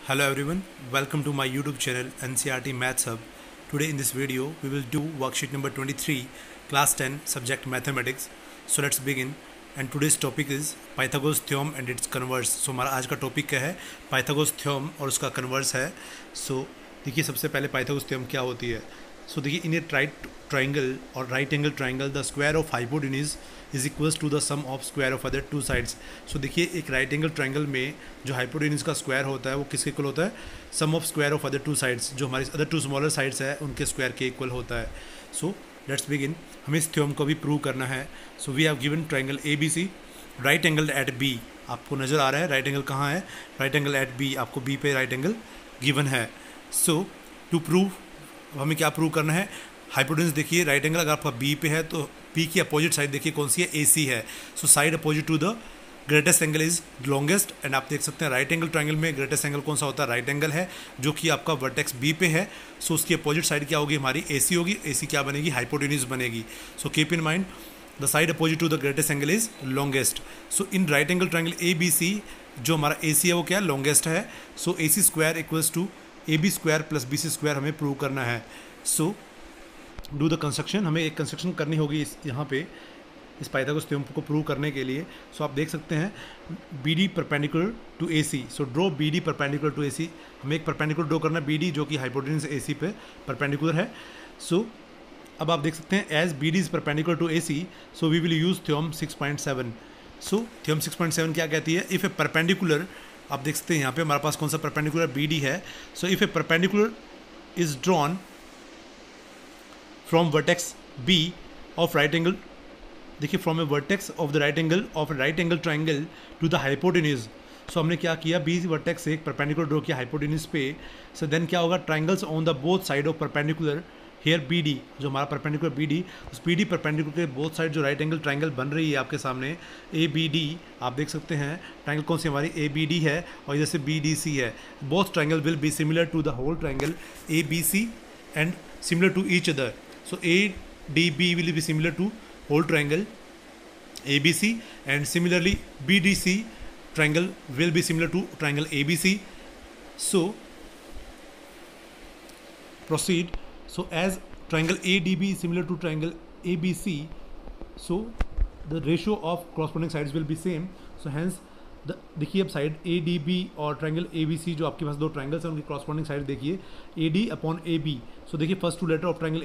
Hello everyone, welcome to my YouTube channel NCRT Maths Hub. Today in this video we will do worksheet number 23, class 10, subject mathematics. So let's begin. And today's topic is Pythagoras theorem and its converse. So हमारा आज का topic क्या है? Pythagoras theorem और उसका converse है. So देखिए सबसे पहले Pythagoras theorem क्या होती है. So देखिए in a right triangle or right angle triangle the square of hypotenuse is equals to the sum of square of other two sides. So देखिए एक right angle triangle में जो hypotenuse का square होता है वो किसके इक्वल होता है? Sum of square of other two sides. जो हमारी other two smaller sides है उनके square के इक्वल होता है. So let's begin. हमें इस थ्योरम को भी प्रूव करना है. So we have given triangle ABC, right angle at B. आपको नज़र आ रहा है right angle कहाँ है? Right angle at B. आपको B पे right angle given है. So to prove हमें क्या प्रूव करना है? हाइपोटेन्यूज देखिए राइट एंगल अगर आपका बी पे है तो बी की अपोजिट साइड देखिए कौन सी है? ए सी है. So side opposite to the greatest angle is longest. And आप देख सकते हैं राइट एंगल ट्रायंगल में ग्रेटेस्ट एंगल कौन सा होता है? राइट एंगल है जो कि आपका वर्टेक्स बी पे है. सो उसकी अपोजिट साइड क्या होगी? हमारी ए सी होगी. ए सी क्या बनेगी? हाइपोटेन्यूज बनेगी. So keep in mind the side opposite to the greatest angle is longest. So in right angle triangle A B C जो हमारा ए सी है वो क्या? लॉन्गेस्ट है. So A C square equals to A B square plus B C square हमें prove करना है. So do the construction. हमें एक कंस्ट्रक्शन करनी होगी इस यहाँ पे इस पाइथागोरस थ्योरम को प्रूव करने के लिए. सो आप देख सकते हैं B D perpendicular to A C. So draw B D perpendicular to A C. हमें एक परपेंडिकुलर ड्रॉ करना है बी डी जो कि हाइपोटेन्यूज ए सी पे परपेंडिकुलर है. सो अब आप देख सकते हैं as B D is perpendicular to A C so we will use theorem 6.7. So theorem 6.7 क्या कहती है? इफ़ ए परपेंडिकुलर, आप देख सकते हैं यहाँ पे हमारे पास कौन सा परपेंडिकुलर बी डी है. So if A perpendicular is drawn from vertex B of right angle, देखिए from a vertex of the right angle of a right angle triangle to the hypotenuse. So हमने क्या किया? B vertex से एक perpendicular draw किया hypotenuse पे. So then क्या होगा? Triangles on the both side of perpendicular here BD, जो हमारा perpendicular BD, उस BD perpendicular के both side जो right angle triangle बन रही है आपके सामने ABD, आप देख सकते हैं triangle कौन सी हमारी ABD है और इधर से BDC है. Both triangle will be similar to the whole triangle ABC and similar to each other. So ADB will be similar to whole triangle ABC and similarly BDC triangle will be similar to triangle ABC. So proceed. So as triangle ADB is similar to triangle ABC, so the ratio of corresponding sides will be same. So hence देखिए अब side ए D B और triangle A B C जो आपके पास दो triangles हैं उनकी corresponding side देखिए A D upon A B. So देखिए first two letter of triangle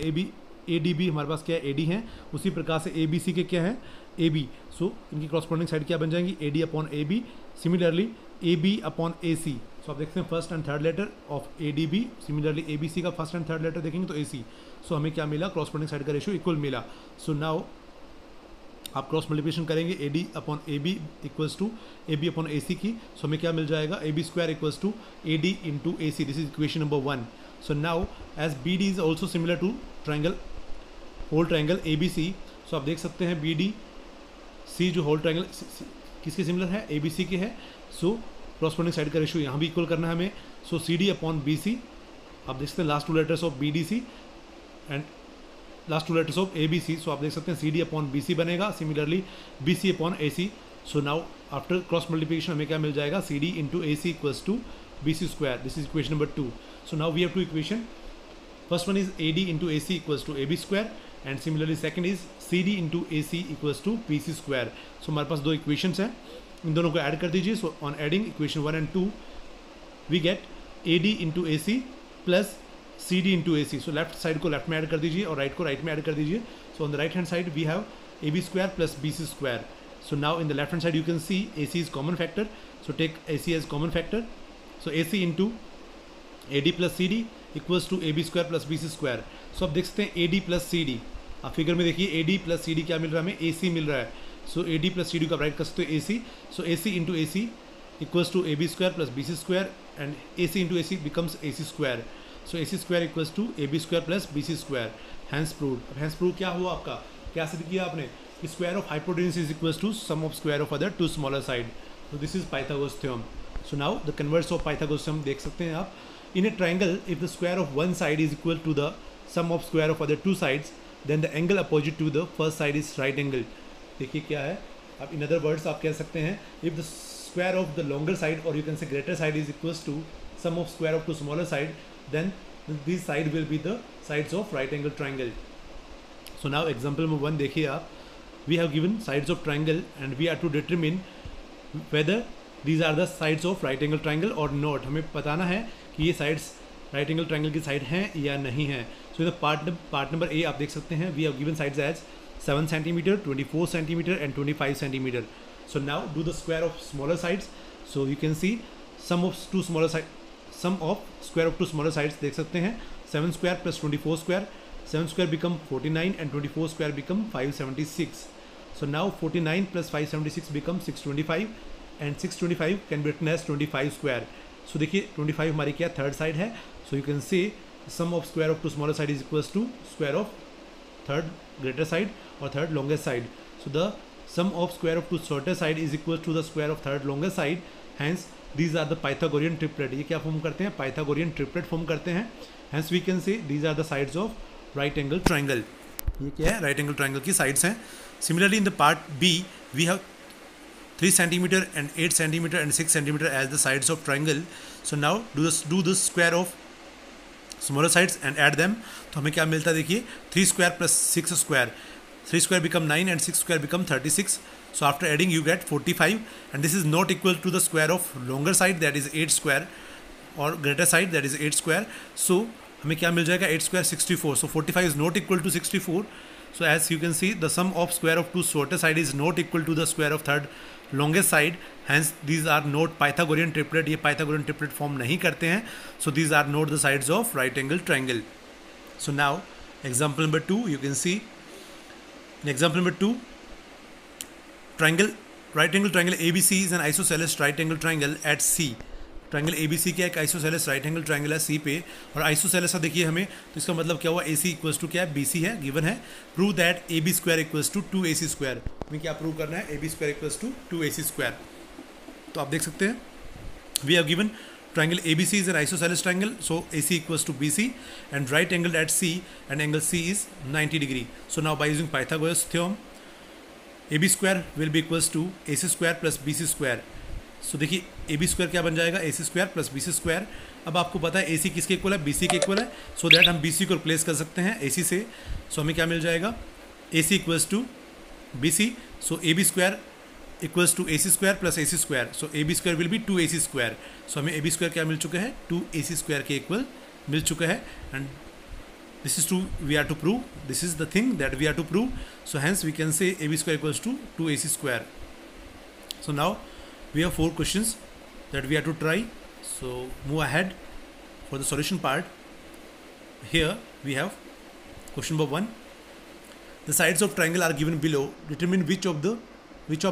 A D B हमारे पास क्या है? ए डी है. उसी प्रकार से ए बी सी के क्या है? ए बी. सो इनकी क्रॉसपॉन्डिंग साइड क्या बन जाएंगी? A D upon A B. Similarly A B upon A C. So आप देखते हैं first and third letter of A D B. Similarly A B C का फर्स्ट एंड थर्ड लेटर देखेंगे तो ए सी. सो हमें क्या मिला? क्रॉसपॉन्डिंग साइड का रेशियो इक्वल मिला. सो नाउ आप क्रॉस मल्टीप्लिकेशन करेंगे A D upon A B equals to A B upon A C की. सो हमें क्या मिल जाएगा? A B square equals to A D into A C. This is equation number 1. So now as B D is also similar to triangle whole triangle A B C. So आप देख सकते हैं B D सी जो whole triangle किसके similar है? ए B C के है. So corresponding side का रेशियो यहाँ भी इक्वल करना है हमें. So C D upon B C. आप देख सकते हैं last two letters of B D C and last two letters of A B C. So आप देख सकते हैं C D upon B C बनेगा. Similarly B C upon A C. So now after cross multiplication हमें क्या मिल जाएगा? C D into A C equals to B C square. This is equation number 2. So now we have two equation. First one is A D into A C equals to A B square and similarly second is C D into A C equals to B C square. So हमारे पास दो equations हैं, इन दोनों को add कर दीजिए. So on adding equation 1 and 2 we get A D into A C plus C D into A C. So left side को left में ऐड कर दीजिए और राइट को राइट में ऐड कर दीजिए. So on the right hand side we have A B square plus B C square. So now in the left hand side you can see A C is common factor. So take A C as common factor. So A C into A D plus C D equals to A B square plus B C square. So आप देख सकते हैं A D plus C D. आप figure में देखिए A D plus C D क्या मिल रहा है हमें? ए सी मिल रहा है. So A D plus C D को आप राइट कर सकते हो A C. So A C into A C equals to A B square plus B C square and A C into A C becomes A C square. So A C square equals to A B square plus B C square. Hence proved. अब hence prove क्या हुआ आपका? क्या सिद्ध किया आपने? Square of hypotenuse is equals to sum of square of other two smaller side. So this is Pythagoras theorem. So now the converse of Pythagoras theorem देख सकते हैं आप. In a triangle if the square of one side is equal to the sum of square of other two sides then the angle opposite to the first side is right angle. देखिए क्या है, अब in other words आप कह सकते हैं if the square of the longer side और you can say greater side is equals to sum of square of two smaller side, then these side will be the sides of right angle triangle. So now example number 1 देखिए आप, we have given sides of triangle and we are to determine whether these are the sides of right angle triangle or not. हमें बताना है कि ये sides right angle triangle की side हैं या नहीं हैं. So the part number A आप देख सकते हैं, we have given sides as 7 centimeter, 24 centimeter and 25 centimeter. So now do the square of smaller sides. So you can see sum of square of two smaller sides देख सकते हैं, 7 square plus 24 square, 7 square become 49 and 24 square become 576. So now 49 plus 576 becomes 625 and 625 can be written as 25 square. So देखिए 25 हमारी क्या third side है. So you can say sum of square of two smaller side is equals to square of third greater side or third longest side. So the sum of square of two shorter side is equal to the square of third longest side. Hence these are the Pythagorean triplet. ये क्या form करते हैं? Pythagorean triplet form करते हैं. Hence we can say these are the sides of right angle triangle. ये क्या है? Right angle triangle की sides हैं. Similarly in the part B we have 3 centimeter and 8 centimeter and 6 centimeter as the sides of triangle. So now do the square of smaller sides and add them. तो हमें क्या मिलता है देखिए, 3 square plus 6 square, 3 square become 9 and 6 square become 36. So after adding you get 45 and this is not equal to the square of longer side that is 8 square or greater side that is 8 square. So हमें क्या मिल जाएगा, 8 square 64. So 45 is not equal to 64. So as you can see the sum of square of two shorter side is not equal to the square of third longest side. Hence these are not Pythagorean triplet. ये Pythagorean triplet form नहीं करते हैं. So these are not the sides of right angle triangle. So now example number 2 you can see. In example number 2, right angle triangle ABC is an isosceles right angle triangle at C. Triangle ABC क्या एक isosceles right angle triangle है C पे, और isosceles देखिए हमें, तो इसका मतलब क्या हुआ, AC इक्वल्स टू क्या है, BC है, गिवन है. Prove that AB square equals to 2AC square. हमें क्या प्रूव करना है, AB square equals to 2AC square. तो आप देख सकते हैं we have given triangle ABC is an isosceles triangle, so AC equals to BC and right angle at C and angle C is 90 degree. So now by using Pythagoras theorem AB square will be equals to AC square plus BC square. So देखिए AB square क्या बन जाएगा, AC square plus BC square. अब आपको पता है AC किसके equal है, BC के इक्वल है, so that हम BC को रिप्लेस कर सकते हैं AC से. So हमें क्या मिल जाएगा, AC equals to BC, so AB square equals to AC square plus AC square. So AB square will be 2AC square. So हमें AB square क्या मिल चुका है, 2AC square के इक्वल मिल चुका है. And this is true, we are to prove, this is the thing that we are to prove. So hence we can say AB square equals to 2AC square. So now we have 4 questions that we are to try. So move ahead for the solution part. Here we have question number 1. The sides of triangle are given below. Determine which of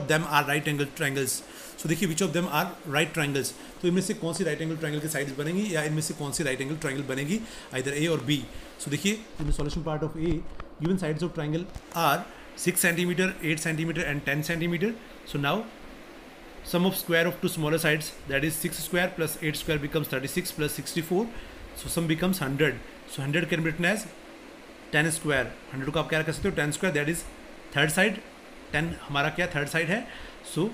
them are right angle triangles. So देखिए which of them are right triangles. तो इनमें से कौन सी right angle triangle की sides बनेंगी या इनमें से कौन सी right angle triangle बनेगी, either A और B. So देखिए in the solution part of A, given sides of triangle are 6 centimeter, 8 centimeter and 10 centimeter. So now sum of square of two smaller sides, that is 6 square plus 8 square becomes 36 plus 64. So sum becomes 100. So 100 can be written as 10 square. 100 को आप क्या कर सकते हो, 10 square, that is third side. 10 हमारा क्या third side है. So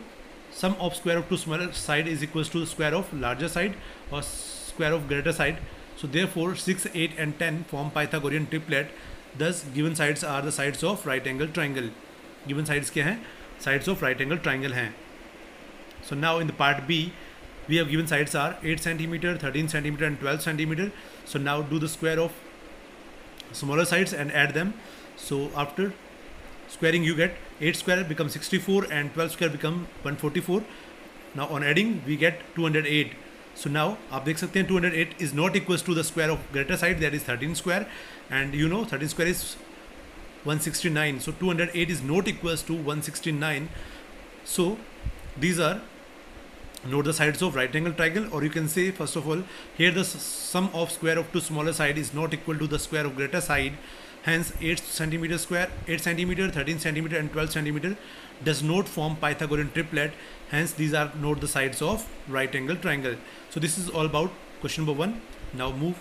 sum of square of two smaller side is equals to square of larger side और square of greater side. So therefore 6, 8 and 10 form Pythagorean triplet. This given sides are the sides of right angle triangle. Given sides क्या हैं, sides of right angle triangle हैं. So now in the part B we have given sides are 8 centimeter, 13 centimeter and 12 centimeter. So now do the square of smaller sides and add them. So after squaring you get 8 square become 64 and 12 square become 144. Now on adding we get 208. So now आप देख सकते हैं 208 is not equals to the square of greater side, that is 13 square, and you know 13 square is 169. So 208 is not equals to 169. So these are not the sides of right angle triangle, or you can say first of all here the sum of square of two smaller side is not equal to the square of greater side. Hence 8 centimeter square, 8 centimeter, 13 centimeter and 12 centimeter does not form Pythagorean triplet. Hence these are not the sides of right angle triangle. So this is all about question number 1. Now move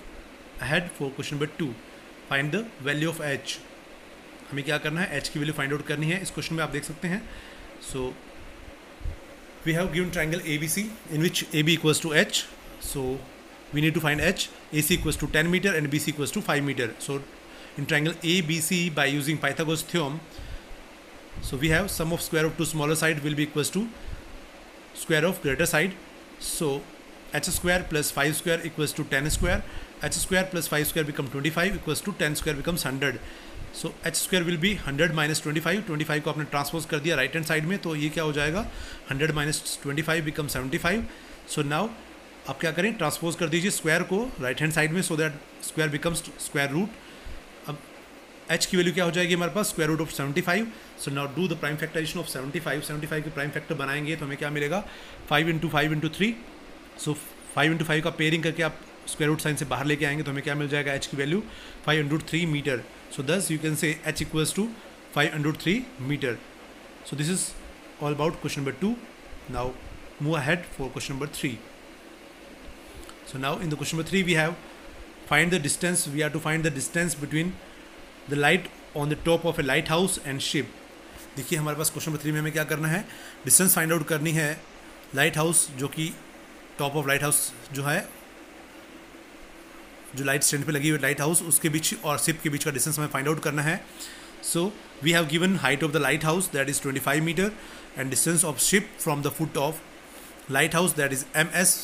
ahead for question number 2. Find the value of h. हमें क्या करना है, h की value find out करनी है. इस question में आप देख सकते हैं. So we have given triangle ABC in which AB equals to h. So we need to find H. AC equals to 10 meter and BC equals to 5 meter. So in triangle ABC, by using Pythagoras theorem, so we have sum of square of two smaller side will be equals to square of greater side. So h square plus 5 square equals to 10 square. H square plus 5 square become 25 equals to 10 square becomes 100. So h square will be 100 minus 25. 25 को आपने transpose कर दिया right hand side में, तो ये क्या हो जाएगा 100 माइनस 25 बिकम 75. सो नाउ आप क्या करें, ट्रांसपोज कर दीजिए स्क्वायर को राइट हैंड साइड में, so that square becomes square root. अब h की वैल्यू क्या हो जाएगी हमारे पास square root of 75. So now do the prime factorization of 75. 75 के प्राइम फैक्टर बनाएंगे तो हमें क्या मिलेगा 5 इंटू 5 इंटू 3. सो 5 इंटू 5 का पेयरिंग करके आप स्क्वायर रूट साइन से बाहर लेके आएंगे तो हमें क्या मिल जाएगा h की value 503 metre. So thus you can say h equals to 503 metre. So this is all about question number 2. Now move ahead for question number 3. So now in the question number 3 we have find the distance. We have to find the distance between the light on the top of a lighthouse and ship. देखिए हमारे पास question number 3 में हमें क्या करना है, distance find out करनी है light house, जो कि टॉप ऑफ लाइट हाउस जो है, जो लाइट स्टैंड पे लगी हुई लाइट हाउस उसके बीच और शिप के बीच का डिस्टेंस हमें फाइंड आउट करना है. So we have given height of the lighthouse that is 25 metre and distance of ship from the foot of lighthouse that is ms,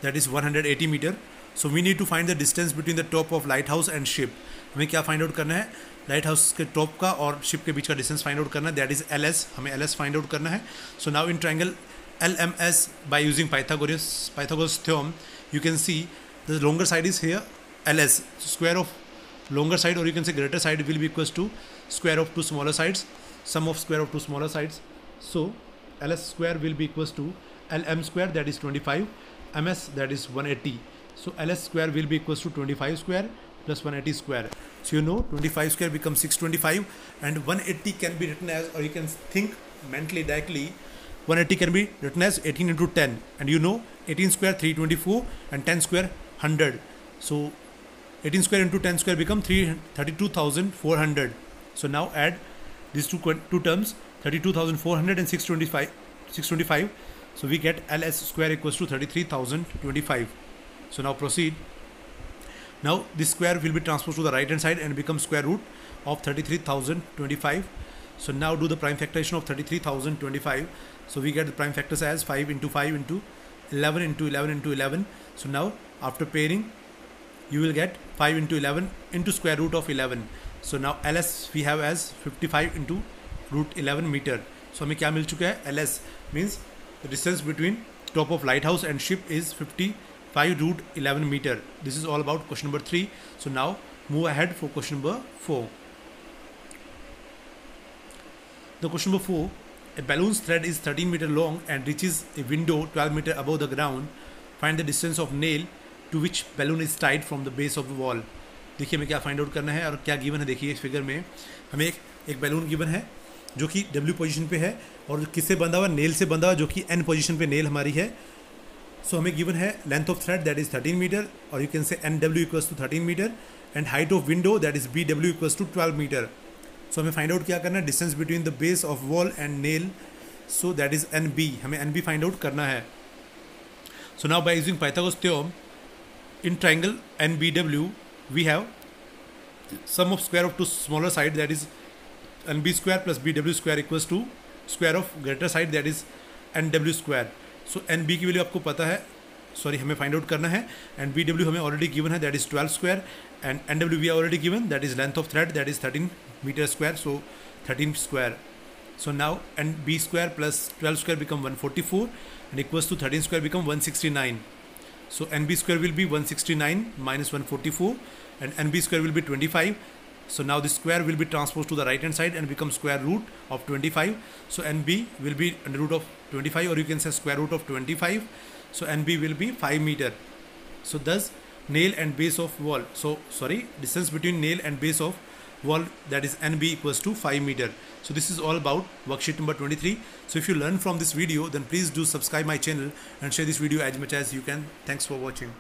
that is 180 meter. So we need to find the distance between the top of lighthouse and ship. हमें क्या find out करना है, light house के top का और ship के बीच का distance find out करना है, दैट इज LS. हमें LS फाइंड आउट करना है. So now in triangle LMS bye using Pythagoras theorem you can see the longer side is here LS. So square of longer side or you can say greater side will be equals to square of two smaller sides, sum of square of two smaller sides. So LS square will be equals to LM square, that is 25, MS that is 180. So LS square will be equals to 25 square plus 180 square. So you know 25 square becomes 625 and 180 can be written as, or you can think mentally directly, 180 can be written as 18 into 10, and you know 18 square 324 and 10 square 100. So 18 square into 10 square become 32,400. So now add these two terms, 32,400 and 625. So we get LS square equals to 33,025. So now proceed. Now this square will be transposed to the right hand side and become square root of 33,025. So now do the prime factorization of 33,025. So we get the prime factors as 5 into 5 into 11 into 11 into 11. So now after pairing you will get 5 into 11 into square root of 11. So now LS we have as 55 into root 11 meter. So हमें क्या मिल चुका है, LS means the distance between top of lighthouse and ship is 55 root 11 meter. This is all about question number 3. So now move ahead for question number 4. The question number 4, a balloon's thread is 13 meter long and reaches a window 12 meter above the ground. Find the distance of nail to which balloon is tied from the base of the wall. देखिए हमें क्या find out करना है और क्या given है. देखिए इस फिगर में हमें एक बैलून गिवन है जो कि W पोजीशन पे है और किससे बंधा हुआ, नेल से बंधा हुआ, जो कि N पोजीशन पे नेल हमारी है. सो हमें गिवन है length of thread that is 13 metre और you can say NW equals to 13 metre and height of window that is BW equals to 12 metre. So हमें फाइंड आउट क्या करना है, distance between the base of wall and nail, so that is NB. हमें NB find out करना है. So now by using Pythagoras theorem in triangle NBW we have sum of square of two smaller side that is NB square plus BW square equals to square of greater side that is NW square. So NB की value आपको पता है, sorry हमें find out करना है, and BW हमें already given है that is 12 square and NW we are already given that is length of thread that is 13 metre square, so 13 square. So now NB square plus 12 square become 144 and equals to 13 square become 169. So NB square will be 169 minus 144 and NB square will be 25. So now this square will be transposed to the right hand side and become square root of 25. So NB will be under root of 25 or you can say square root of 25. So NB will be 5 meter. So thus nail and base of wall. So sorry, distance between nail and base of wall that is NB equals to 5 meter. So this is all about worksheet number 23. So if you learn from this video then please do subscribe my channel and share this video as much as you can. Thanks for watching.